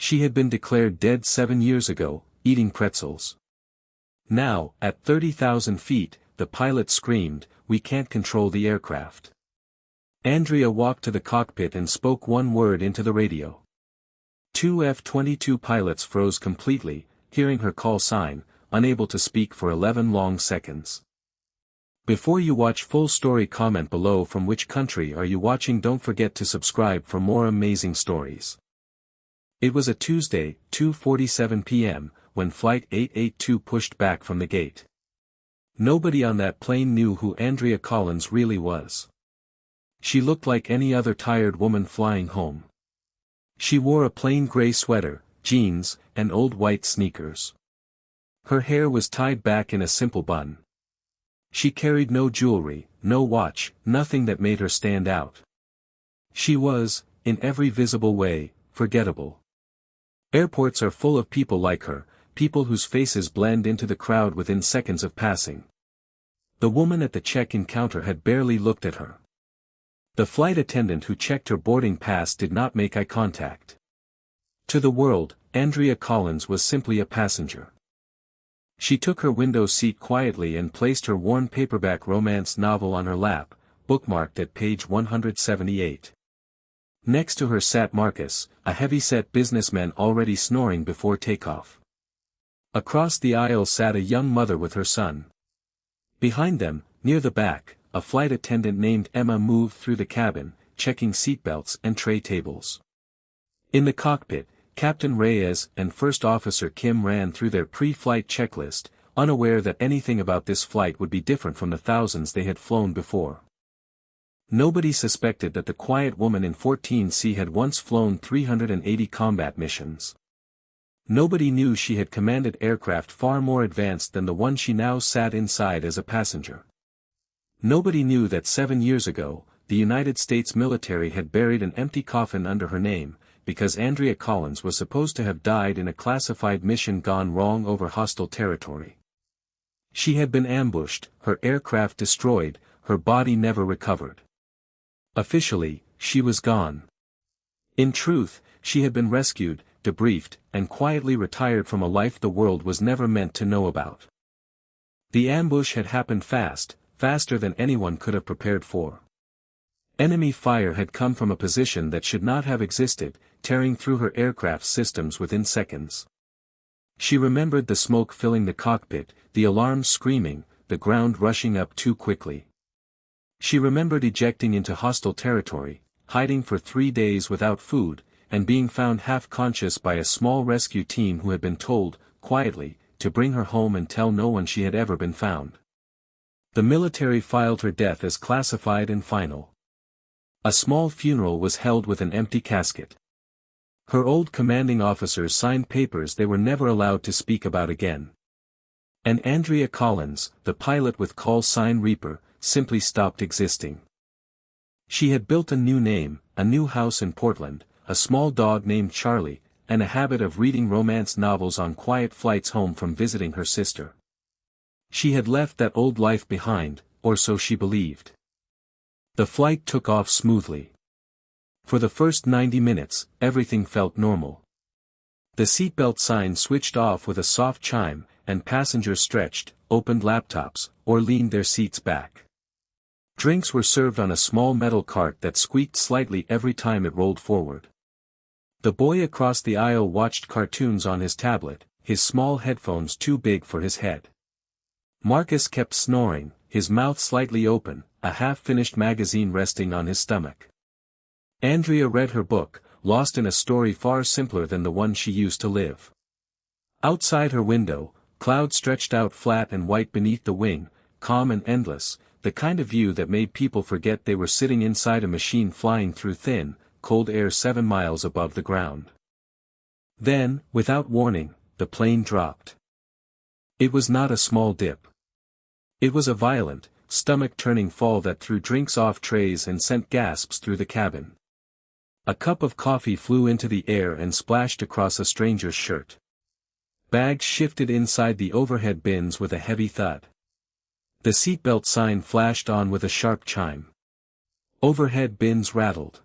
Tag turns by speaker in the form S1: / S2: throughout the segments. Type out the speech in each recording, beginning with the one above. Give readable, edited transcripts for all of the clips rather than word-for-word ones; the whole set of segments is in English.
S1: She had been declared dead 7 years ago, eating pretzels. Now, at 30,000 feet, the pilot screamed, "We can't control the aircraft." Andrea walked to the cockpit and spoke one word into the radio. 2 F-22 pilots froze completely, hearing her call sign, unable to speak for 11 long seconds. Before you watch full story, comment below from which country are you watching. Don't forget to subscribe for more amazing stories. It was a Tuesday, 2:47 p.m., when Flight 882 pushed back from the gate. Nobody on that plane knew who Andrea Collins really was. She looked like any other tired woman flying home. She wore a plain gray sweater, jeans, and old white sneakers. Her hair was tied back in a simple bun. She carried no jewelry, no watch, nothing that made her stand out. She was, in every visible way, forgettable. Airports are full of people like her, people whose faces blend into the crowd within seconds of passing. The woman at the check-in counter had barely looked at her. The flight attendant who checked her boarding pass did not make eye contact. To the world, Andrea Collins was simply a passenger. She took her window seat quietly and placed her worn paperback romance novel on her lap, bookmarked at page 178. Next to her sat Marcus, a heavy-set businessman already snoring before takeoff. Across the aisle sat a young mother with her son. Behind them, near the back, a flight attendant named Emma moved through the cabin, checking seatbelts and tray tables. In the cockpit, Captain Reyes and First Officer Kim ran through their pre-flight checklist, unaware that anything about this flight would be different from the thousands they had flown before. Nobody suspected that the quiet woman in 14C had once flown 380 combat missions. Nobody knew she had commanded aircraft far more advanced than the one she now sat inside as a passenger. Nobody knew that 7 years ago, the United States military had buried an empty coffin under her name, because Andrea Collins was supposed to have died in a classified mission gone wrong over hostile territory. She had been ambushed, her aircraft destroyed, her body never recovered. Officially, she was gone. In truth, she had been rescued, debriefed, and quietly retired from a life the world was never meant to know about. The ambush had happened fast, faster than anyone could have prepared for. Enemy fire had come from a position that should not have existed, tearing through her aircraft systems within seconds. She remembered the smoke filling the cockpit, the alarms screaming, the ground rushing up too quickly. She remembered ejecting into hostile territory, hiding for 3 days without food, and being found half-conscious by a small rescue team who had been told, quietly, to bring her home and tell no one she had ever been found. The military filed her death as classified and final. A small funeral was held with an empty casket. Her old commanding officers signed papers they were never allowed to speak about again. And Andrea Collins, the pilot with call sign Reaper, simply stopped existing. She had built a new name, a new house in Portland, a small dog named Charlie, and a habit of reading romance novels on quiet flights home from visiting her sister. She had left that old life behind, or so she believed. The flight took off smoothly. For the first 90 minutes, everything felt normal. The seatbelt sign switched off with a soft chime, and passengers stretched, opened laptops, or leaned their seats back. Drinks were served on a small metal cart that squeaked slightly every time it rolled forward. The boy across the aisle watched cartoons on his tablet, his small headphones too big for his head. Marcus kept snoring, his mouth slightly open, a half-finished magazine resting on his stomach. Andrea read her book, lost in a story far simpler than the one she used to live. Outside her window, clouds stretched out flat and white beneath the wing, calm and endless, the kind of view that made people forget they were sitting inside a machine flying through thin, cold air 7 miles above the ground. Then, without warning, the plane dropped. It was not a small dip. It was a violent, stomach-turning fall that threw drinks off trays and sent gasps through the cabin. A cup of coffee flew into the air and splashed across a stranger's shirt. Bags shifted inside the overhead bins with a heavy thud. The seatbelt sign flashed on with a sharp chime. Overhead bins rattled.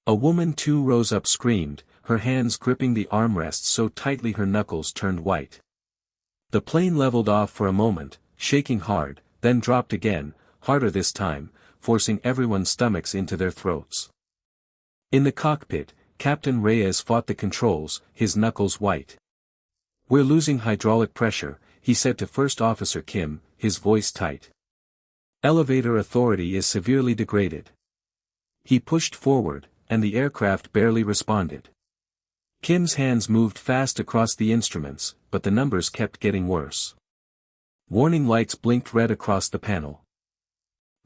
S1: A woman too rose up, screamed, her hands gripping the armrests so tightly her knuckles turned white. The plane leveled off for a moment, shaking hard, then dropped again, harder this time, forcing everyone's stomachs into their throats. In the cockpit, Captain Reyes fought the controls, his knuckles white. "We're losing hydraulic pressure," he said to First Officer Kim, his voice tight. "Elevator authority is severely degraded." He pushed forward, and the aircraft barely responded. Kim's hands moved fast across the instruments, but the numbers kept getting worse. Warning lights blinked red across the panel.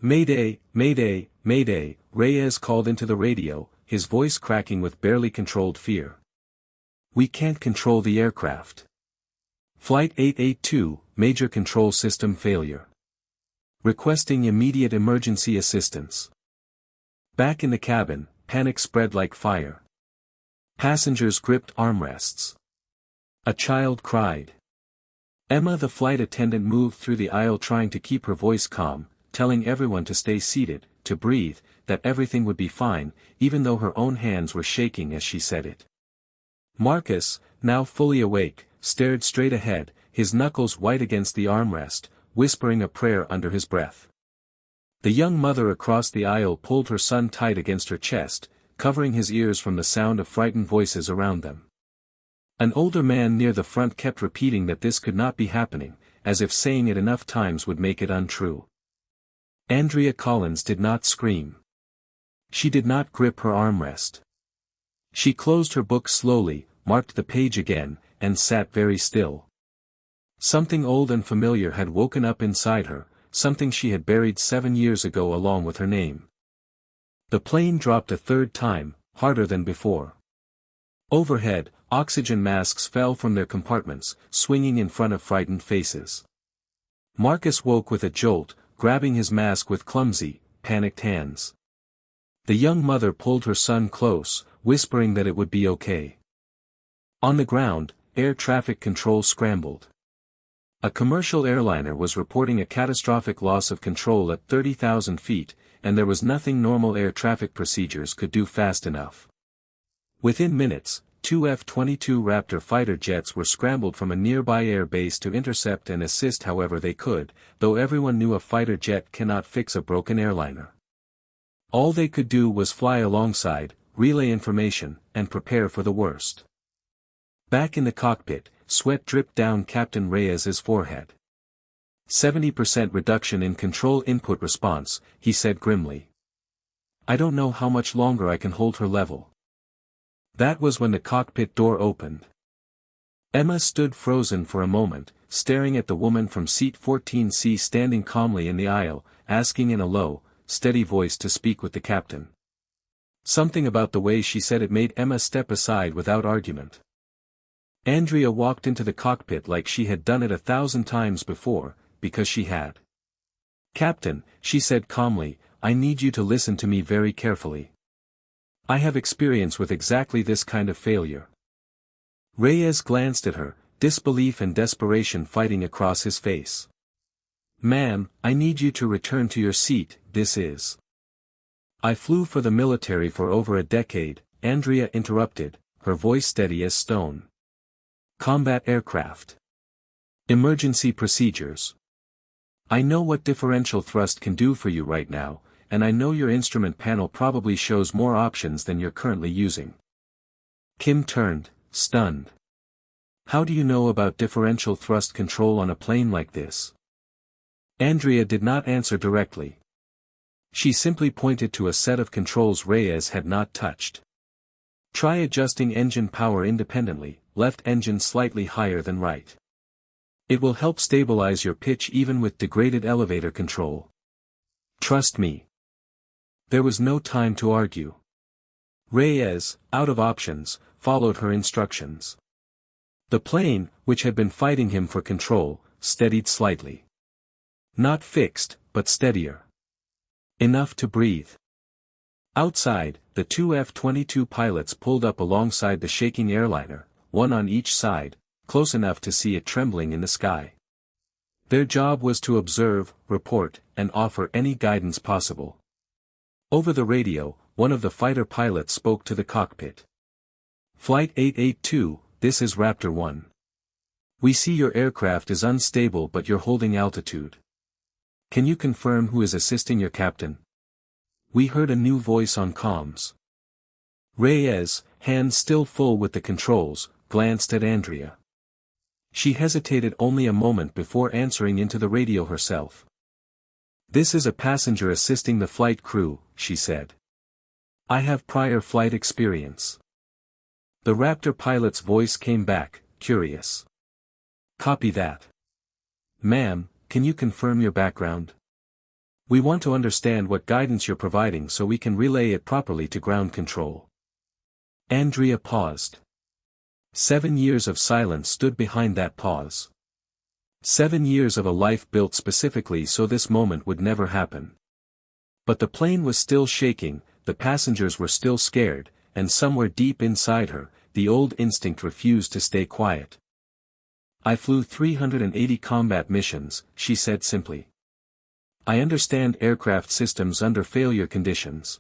S1: "Mayday, mayday, mayday," Reyes called into the radio, his voice cracking with barely controlled fear. "We can't control the aircraft. Flight 882, major control system failure. Requesting immediate emergency assistance." Back in the cabin, panic spread like fire. Passengers gripped armrests. A child cried. Emma, the flight attendant, moved through the aisle trying to keep her voice calm, telling everyone to stay seated, to breathe, that everything would be fine, even though her own hands were shaking as she said it. Marcus, now fully awake, stared straight ahead, his knuckles white against the armrest, whispering a prayer under his breath. The young mother across the aisle pulled her son tight against her chest, covering his ears from the sound of frightened voices around them. An older man near the front kept repeating that this could not be happening, as if saying it enough times would make it untrue. Andrea Collins did not scream. She did not grip her armrest. She closed her book slowly, marked the page again, and sat very still. Something old and familiar had woken up inside her, something she had buried 7 years ago along with her name. The plane dropped a third time, harder than before. Overhead, oxygen masks fell from their compartments, swinging in front of frightened faces. Marcus woke with a jolt, grabbing his mask with clumsy, panicked hands. The young mother pulled her son close, whispering that it would be okay. On the ground, air traffic control scrambled. A commercial airliner was reporting a catastrophic loss of control at 30,000 feet, and there was nothing normal air traffic procedures could do fast enough. Within minutes, 2 F-22 Raptor fighter jets were scrambled from a nearby air base to intercept and assist however they could, though everyone knew a fighter jet cannot fix a broken airliner. All they could do was fly alongside, relay information, and prepare for the worst. Back in the cockpit, sweat dripped down Captain Reyes's forehead. 70% reduction in control input response, he said grimly. "I don't know how much longer I can hold her level." That was when the cockpit door opened. Emma stood frozen for a moment, staring at the woman from seat 14C standing calmly in the aisle, asking in a low, steady voice to speak with the captain. Something about the way she said it made Emma step aside without argument. Andrea walked into the cockpit like she had done it 1,000 times before, because she had. "Captain," she said calmly, "I need you to listen to me very carefully. I have experience with exactly this kind of failure." Reyes glanced at her, disbelief and desperation fighting across his face. "Ma'am, I need you to return to your seat, this is." "I flew for the military for over a decade," Andrea interrupted, her voice steady as stone. "Combat aircraft. Emergency procedures. I know what differential thrust can do for you right now, and I know your instrument panel probably shows more options than you're currently using." Kim turned, stunned. "How do you know about differential thrust control on a plane like this?" Andrea did not answer directly. She simply pointed to a set of controls Reyes had not touched. "Try adjusting engine power independently, left engine slightly higher than right. It will help stabilize your pitch even with degraded elevator control. Trust me." There was no time to argue. Reyes, out of options, followed her instructions. The plane, which had been fighting him for control, steadied slightly. Not fixed, but steadier. Enough to breathe. Outside, the 2 F-22 pilots pulled up alongside the shaking airliner, one on each side, close enough to see it trembling in the sky. Their job was to observe, report, and offer any guidance possible. Over the radio, one of the fighter pilots spoke to the cockpit. Flight 882, this is Raptor 1. We see your aircraft is unstable but you're holding altitude. Can you confirm who is assisting your captain? We heard a new voice on comms. Reyes, hands still full with the controls, glanced at Andrea. She hesitated only a moment before answering into the radio herself. This is a passenger assisting the flight crew, she said. I have prior flight experience. The Raptor pilot's voice came back, curious. Copy that. Ma'am, can you confirm your background? We want to understand what guidance you're providing so we can relay it properly to ground control. Andrea paused. 7 years of silence stood behind that pause. 7 years of a life built specifically so this moment would never happen. But the plane was still shaking, the passengers were still scared, and somewhere deep inside her, the old instinct refused to stay quiet. I flew 380 combat missions, she said simply. I understand aircraft systems under failure conditions.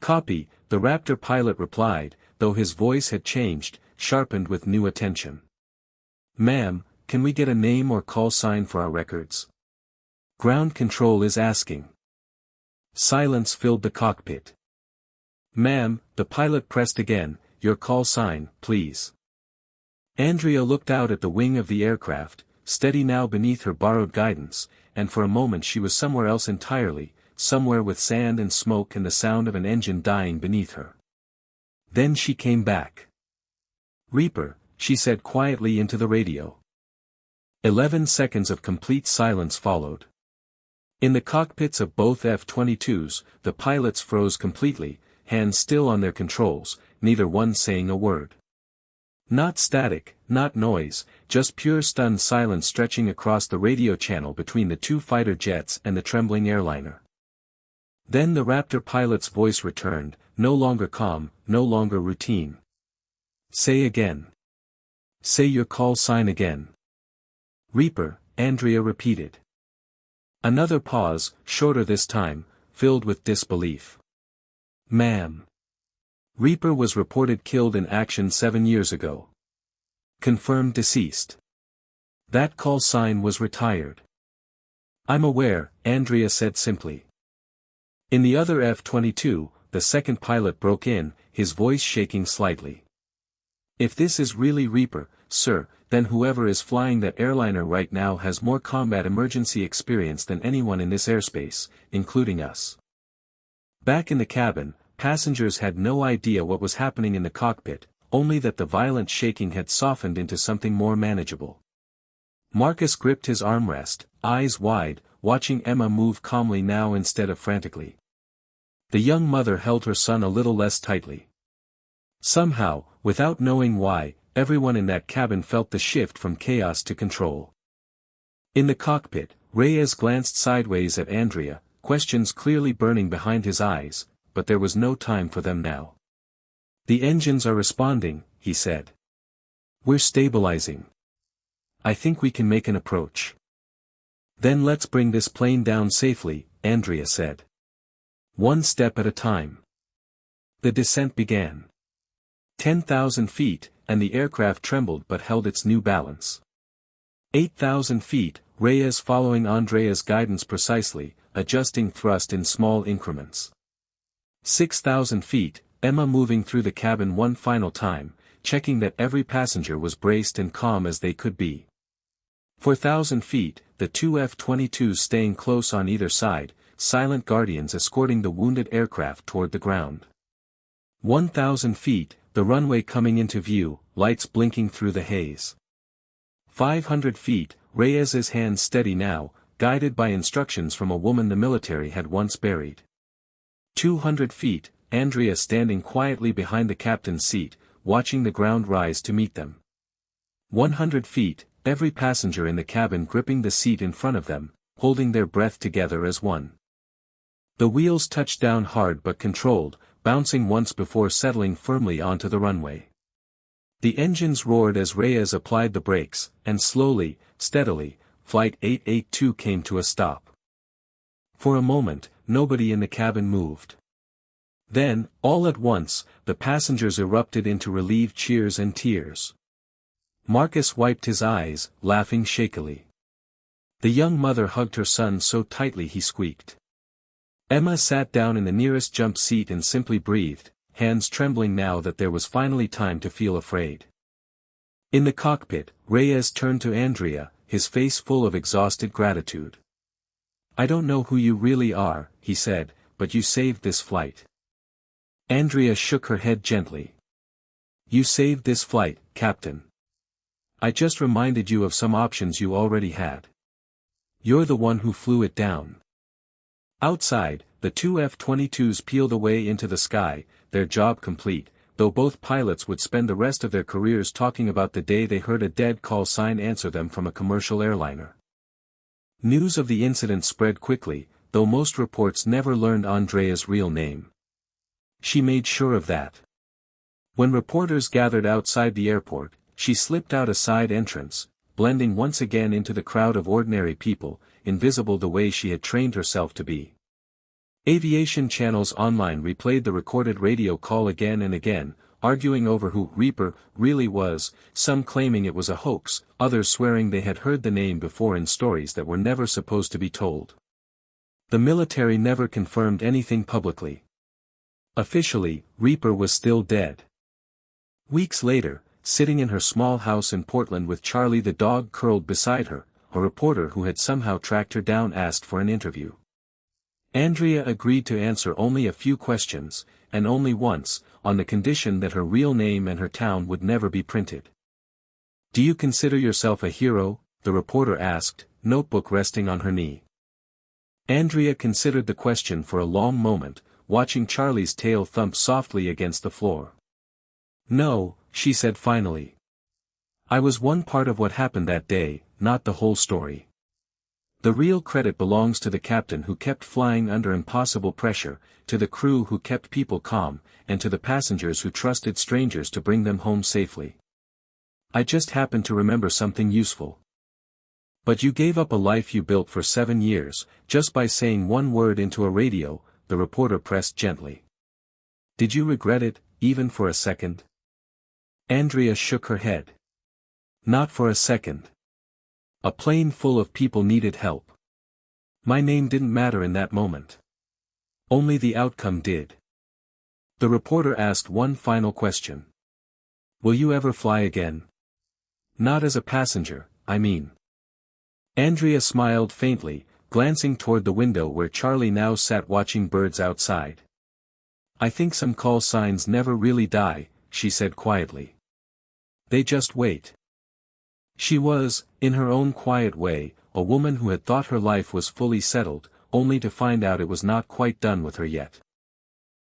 S1: Copy, the Raptor pilot replied, though his voice had changed, sharpened with new attention. Ma'am, can we get a name or call sign for our records? Ground control is asking. Silence filled the cockpit. Ma'am, the pilot pressed again, your call sign, please. Andrea looked out at the wing of the aircraft, steady now beneath her borrowed guidance, and for a moment she was somewhere else entirely, somewhere with sand and smoke and the sound of an engine dying beneath her. Then she came back. Reaper, she said quietly into the radio. 11 seconds of complete silence followed. In the cockpits of both F-22s, the pilots froze completely, hands still on their controls, neither one saying a word. Not static, not noise, just pure stunned silence stretching across the radio channel between the two fighter jets and the trembling airliner. Then the Raptor pilot's voice returned, no longer calm, no longer routine. Say again. Say your call sign again. Reaper, Andrea repeated. Another pause, shorter this time, filled with disbelief. Ma'am. Reaper was reported killed in action 7 years ago. Confirmed deceased. That call sign was retired. I'm aware, Andrea said simply. In the other F-22, the second pilot broke in, his voice shaking slightly. If this is really Reaper, sir, then whoever is flying that airliner right now has more combat emergency experience than anyone in this airspace, including us. Back in the cabin, passengers had no idea what was happening in the cockpit, only that the violent shaking had softened into something more manageable. Marcus gripped his armrest, eyes wide, watching Emma move calmly now instead of frantically. The young mother held her son a little less tightly. Somehow, without knowing why, everyone in that cabin felt the shift from chaos to control. In the cockpit, Reyes glanced sideways at Andrea, questions clearly burning behind his eyes, but there was no time for them now. The engines are responding, he said. We're stabilizing. I think we can make an approach. Then let's bring this plane down safely, Andrea said. One step at a time. The descent began. 10,000 feet, and the aircraft trembled but held its new balance. 8,000 feet, Reyes following Andrea's guidance precisely, adjusting thrust in small increments. 6,000 feet, Emma moving through the cabin one final time, checking that every passenger was braced and calm as they could be. 4,000 feet, the two F-22s staying close on either side, silent guardians escorting the wounded aircraft toward the ground. 1,000 feet, the runway coming into view, lights blinking through the haze. 500 feet, Reyes's hands steady now, guided by instructions from a woman the military had once buried. 200 feet, Andrea standing quietly behind the captain's seat, watching the ground rise to meet them. 100 feet, every passenger in the cabin gripping the seat in front of them, holding their breath together as one. The wheels touched down hard but controlled, bouncing once before settling firmly onto the runway. The engines roared as Reyes applied the brakes, and slowly, steadily, Flight 882 came to a stop. For a moment, nobody in the cabin moved. Then, all at once, the passengers erupted into relieved cheers and tears. Marcus wiped his eyes, laughing shakily. The young mother hugged her son so tightly he squeaked. Emma sat down in the nearest jump seat and simply breathed, hands trembling now that there was finally time to feel afraid. In the cockpit, Reyes turned to Andrea, his face full of exhausted gratitude. "I don't know who you really are," he said, "but you saved this flight." Andrea shook her head gently. "You saved this flight, Captain. I just reminded you of some options you already had. You're the one who flew it down." Outside, the two F-22s peeled away into the sky, their job complete, though both pilots would spend the rest of their careers talking about the day they heard a dead call sign answer them from a commercial airliner. News of the incident spread quickly, though most reports never learned Andrea's real name. She made sure of that. When reporters gathered outside the airport, she slipped out a side entrance, blending once again into the crowd of ordinary people, invisible the way she had trained herself to be. Aviation channels online replayed the recorded radio call again and again, arguing over who Reaper really was, some claiming it was a hoax, others swearing they had heard the name before in stories that were never supposed to be told. The military never confirmed anything publicly. Officially, Reaper was still dead. Weeks later, sitting in her small house in Portland with Charlie the dog curled beside her, a reporter who had somehow tracked her down asked for an interview. Andrea agreed to answer only a few questions, and only once, on the condition that her real name and her town would never be printed. "Do you consider yourself a hero?" the reporter asked, notebook resting on her knee. Andrea considered the question for a long moment, watching Charlie's tail thump softly against the floor. "No," she said finally. "I was one part of what happened that day, not the whole story. The real credit belongs to the captain who kept flying under impossible pressure, to the crew who kept people calm, and to the passengers who trusted strangers to bring them home safely. I just happened to remember something useful." "But you gave up a life you built for 7 years, just by saying one word into a radio," the reporter pressed gently. "Did you regret it, even for a second?" Andrea shook her head. "Not for a second. A plane full of people needed help. My name didn't matter in that moment. Only the outcome did." The reporter asked one final question. "Will you ever fly again? Not as a passenger, I mean." Andrea smiled faintly, glancing toward the window where Charlie now sat watching birds outside. "I think some call signs never really die," she said quietly. "They just wait." She was, in her own quiet way, a woman who had thought her life was fully settled, only to find out it was not quite done with her yet.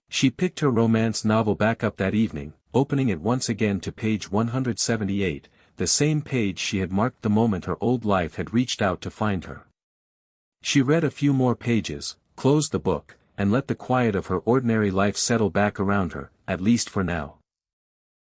S1: She picked her romance novel back up that evening, opening it once again to page 178, the same page she had marked the moment her old life had reached out to find her. She read a few more pages, closed the book, and let the quiet of her ordinary life settle back around her, at least for now.